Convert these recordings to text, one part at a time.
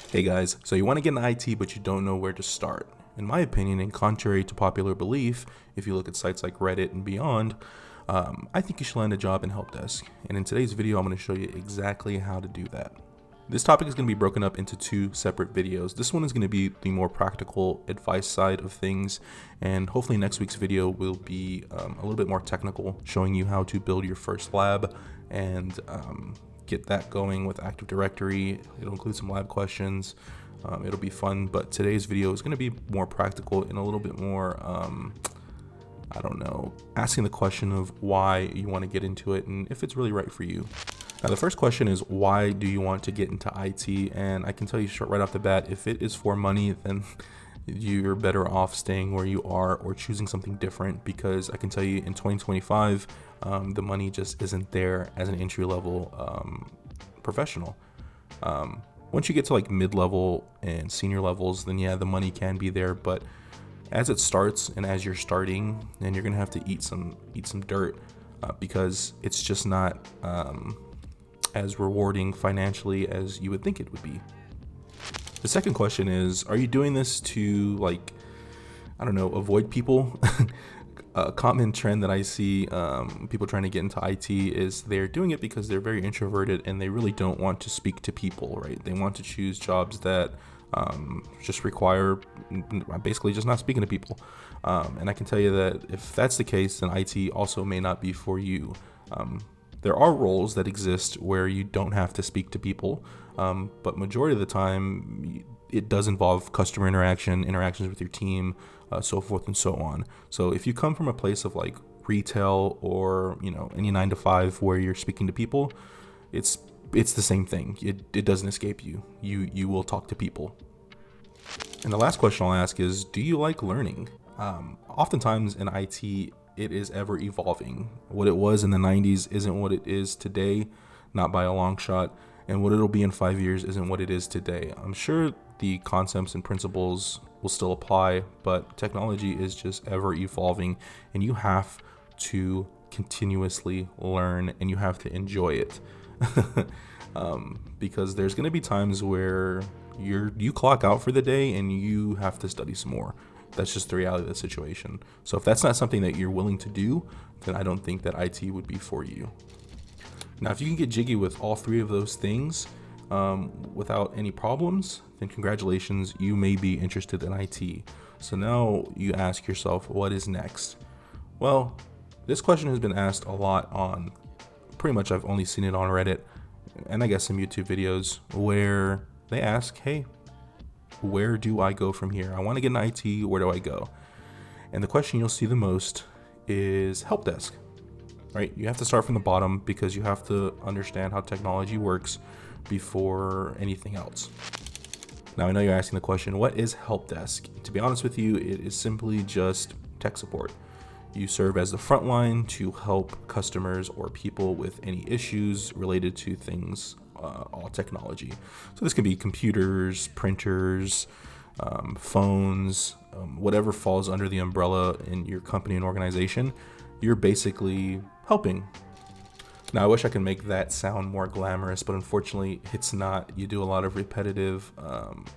Hey guys, so you want to get into IT but you don't know where to start. In my opinion, and contrary to popular belief, if you look at sites like Reddit and beyond, I think you should land a job in help desk. And in today's video, I'm going to show you exactly how to do that. This topic is going to be broken up into two separate videos. This one is going to be the more practical advice side of things, and hopefully next week's video will be a little bit more technical, showing you how to build your first lab and get that going with Active Directory. It'll include some lab questions. It'll be fun, but today's video is going to be more practical and a little bit more, asking the question of why you want to get into it and if it's really right for you. Now, the first question is, why do you want to get into IT? And I can tell you right off the bat, if it is for money, then you're better off staying where you are or choosing something different, because I can tell you in 2025, the money just isn't there as an entry-level professional. Once you get to like mid-level and senior levels, then yeah, the money can be there, but as it starts and as you're starting, then you're gonna have to eat some dirt because it's just not as rewarding financially as you would think it would be. The second question is, are you doing this to avoid people? A common trend that I see people trying to get into IT is they're doing it because they're very introverted and they really don't want to speak to people, right? They want to choose jobs that just require basically just not speaking to people. And I can tell you that if that's the case, then IT also may not be for you. There are roles that exist where you don't have to speak to people, but majority of the time it does involve customer interactions with your team, so forth and so on. So if you come from a place of like retail or any 9 to 5 where you're speaking to people, it's the same thing. It doesn't escape you. You will talk to people. And the last question I'll ask is, do you like learning? Oftentimes in IT, it is ever evolving. What it was in the 90s isn't what it is today, not by a long shot. And what it'll be in 5 years isn't what it is today. I'm sure the concepts and principles will still apply, but technology is just ever evolving, and you have to continuously learn and you have to enjoy it. Because there's going to be times where you clock out for the day and you have to study some more. That's just the reality of the situation. So if that's not something that you're willing to do, then I don't think that IT would be for you. Now, if you can get jiggy with all three of those things without any problems, then congratulations, you may be interested in IT. So now you ask yourself, what is next? Well, this question has been asked a lot on, pretty much I've only seen it on Reddit and I guess some YouTube videos where they ask, hey, where do I go from here? I want to get in IT, where do I go? And the question you'll see the most is help desk, right? You have to start from the bottom because you have to understand how technology works before anything else. Now, I know you're asking the question, what is help desk? To be honest with you, it is simply just tech support. You serve as the front line to help customers or people with any issues related to things, all technology. So this can be computers, printers, phones, whatever falls under the umbrella in your company and organization, you're basically helping. Now, I wish I could make that sound more glamorous, but unfortunately it's not. You do a lot of repetitive,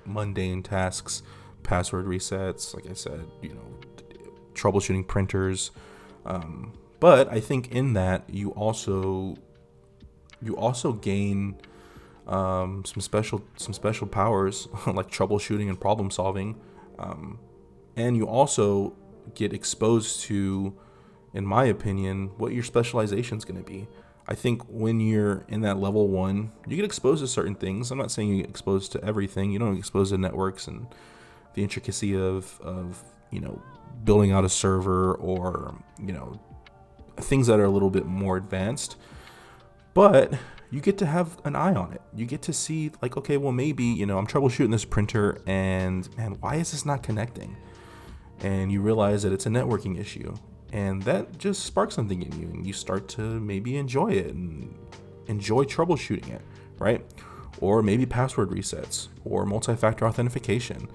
mundane tasks, password resets, like I said, troubleshooting printers. But I think in that you also gain some special powers like troubleshooting and problem solving, and you also get exposed to, in my opinion, what your specialization is going to be. I think when you're in that level 1, you get exposed to certain things. I'm not saying you get exposed to everything. You don't get exposed to networks and the intricacy of building out a server or things that are a little bit more advanced, but you get to have an eye on it. You get to see like, okay, well, maybe I'm troubleshooting this printer and man, why is this not connecting? And you realize that it's a networking issue, and that just sparks something in you, and you start to maybe enjoy it and enjoy troubleshooting it, right? Or maybe password resets or multi-factor authentication.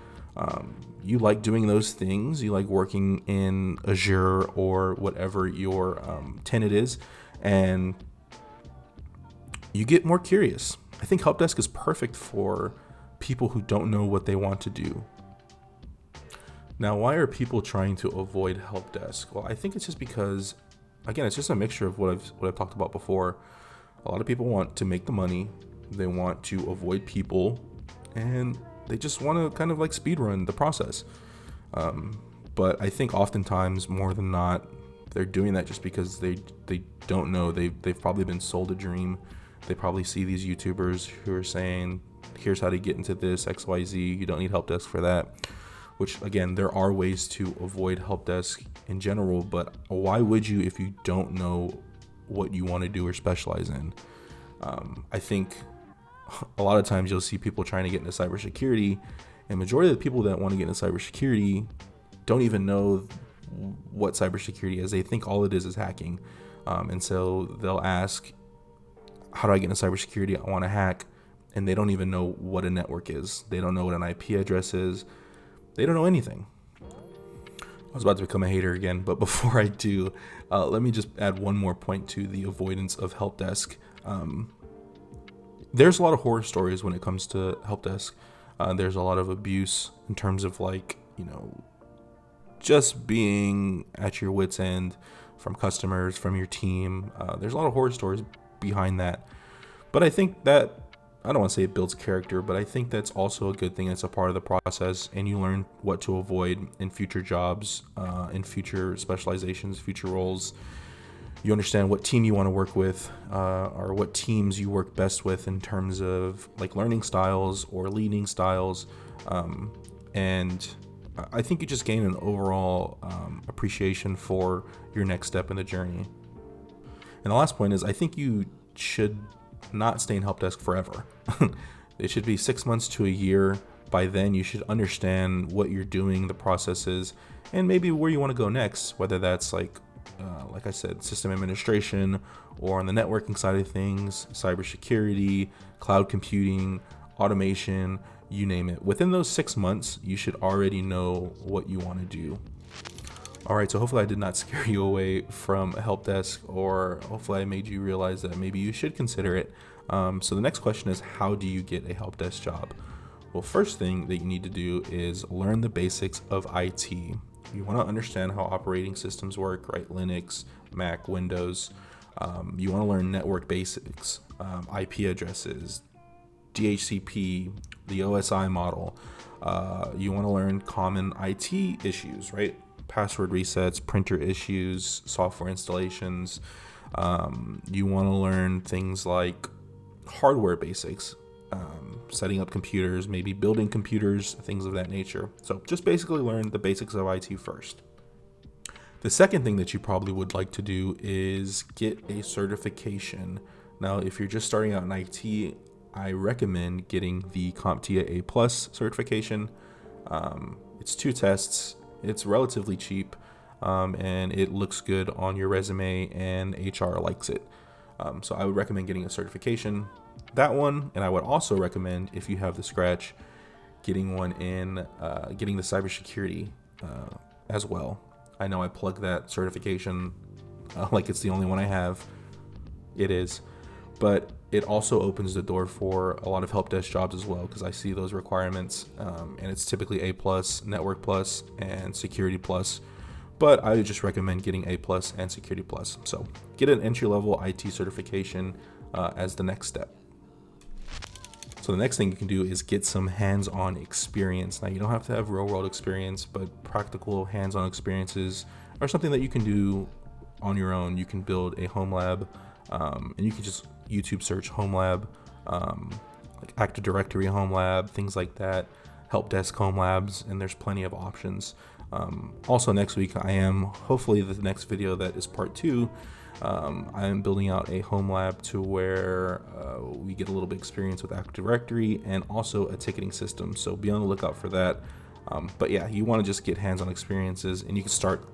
You like doing those things. You like working in Azure or whatever your tenant is, and you get more curious. I think help desk is perfect for people who don't know what they want to do. Now, why are people trying to avoid help desk? Well, I think it's just because, again, it's just a mixture of what I've talked about before. A lot of people want to make the money, they want to avoid people, and they just want to kind of like speed run the process. But I think oftentimes, more than not, they're doing that just because they don't know. They've probably been sold a dream. They probably see these YouTubers who are saying, here's how to get into this XYZ. You don't need help desk for that. Which, again, there are ways to avoid help desk in general, but why would you if you don't know what you want to do or specialize in? I think a lot of times you'll see people trying to get into cybersecurity, and majority of the people that want to get into cybersecurity don't even know what cybersecurity is. They think all it is hacking. And so they'll ask, how do I get into cybersecurity? I want to hack. And they don't even know what a network is. They don't know what an IP address is. They don't know anything. I was about to become a hater again, but before I do, let me just add one more point to the avoidance of help desk. There's a lot of horror stories when it comes to help desk. There's a lot of abuse in terms of just being at your wit's end from customers, from your team. There's a lot of horror stories behind that. But I think that, I don't want to say it builds character, but I think that's also a good thing. It's a part of the process, and you learn what to avoid in future jobs, in future specializations, future roles. You understand what team you want to work with, or what teams you work best with in terms of like learning styles or leading styles. And I think you just gain an overall appreciation for your next step in the journey. And the last point is, I think you should not stay in help desk forever. It should be 6 months to a year. By then you should understand what you're doing, the processes, and maybe where you want to go next, whether that's like I said, system administration, or on the networking side of things, cybersecurity, cloud computing, automation, you name it. Within those 6 months, you should already know what you want to do. All right, so hopefully I did not scare you away from a help desk, or hopefully I made you realize that maybe you should consider it. So the next question is, how do you get a help desk job? Well, first thing that you need to do is learn the basics of IT. You want to understand how operating systems work, right? Linux, Mac, Windows. You want to learn network basics, IP addresses, DHCP, the OSI model. You want to learn common IT issues, right? Password resets, printer issues, software installations. You want to learn things like hardware basics, setting up computers, maybe building computers, things of that nature. So just basically learn the basics of IT first. The second thing that you probably would like to do is get a certification. Now, if you're just starting out in IT, I recommend getting the CompTIA A+ certification. It's 2 tests. It's relatively cheap, and it looks good on your resume, and HR likes it. So I would recommend getting a certification, that one. And I would also recommend, if you have the scratch, getting one in, getting the cybersecurity as well. I know I plug that certification like it's the only one I have. It is, but it also opens the door for a lot of help desk jobs as well, because I see those requirements, and it's typically A+, Network Plus, and Security Plus. But I would just recommend getting A+ and Security Plus. So get an entry-level IT certification as the next step. So the next thing you can do is get some hands-on experience. Now, you don't have to have real-world experience, but practical hands-on experiences are something that you can do on your own. You can build a home lab, and you can just YouTube search home lab, like Active Directory home lab, things like that, help desk home labs, and there's plenty of options. Also next week, hopefully the next video that is part 2, I am building out a home lab to where we get a little bit experience with Active Directory and also a ticketing system. So be on the lookout for that. But yeah, you want to just get hands-on experiences, and you can start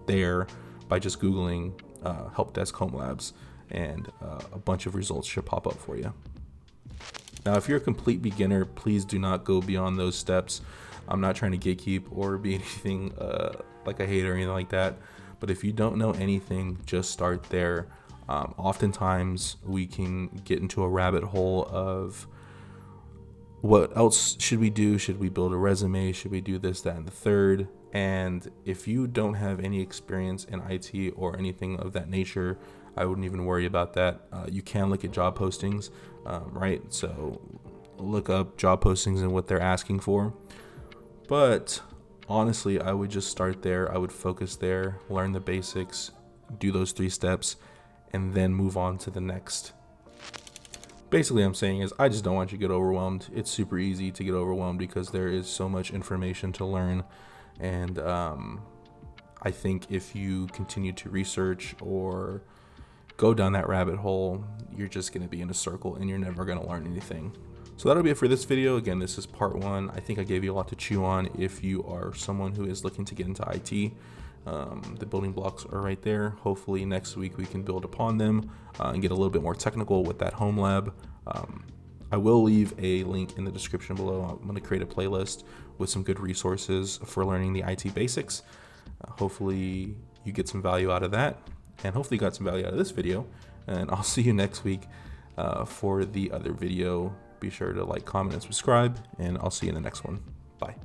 there by just Googling help desk home labs, and a bunch of results should pop up for you. Now, if you're a complete beginner, please do not go beyond those steps. I'm not trying to gatekeep or be anything like a hater or anything like that. But if you don't know anything, just start there. Oftentimes we can get into a rabbit hole of what else should we do? Should we build a resume? Should we do this, that, and the third? And if you don't have any experience in IT or anything of that nature, I wouldn't even worry about that. You can look at job postings, right? So look up job postings and what they're asking for. But honestly, I would just start there. I would focus there, learn the basics, do those 3 steps, and then move on to the next. Basically, I'm saying is I just don't want you to get overwhelmed. It's super easy to get overwhelmed because there is so much information to learn. And I think if you continue to research or go down that rabbit hole, you're just going to be in a circle and you're never going to learn anything. So that'll be it for this video. Again, this is part 1. I think I gave you a lot to chew on if you are someone who is looking to get into IT. The building blocks are right there. Hopefully next week we can build upon them and get a little bit more technical with that home lab. I will leave a link in the description below. I'm going to create a playlist with some good resources for learning the IT basics. Hopefully you get some value out of that, and hopefully you got some value out of this video. And I'll see you next week for the other video. Be sure to like, comment, and subscribe, and I'll see you in the next one. Bye.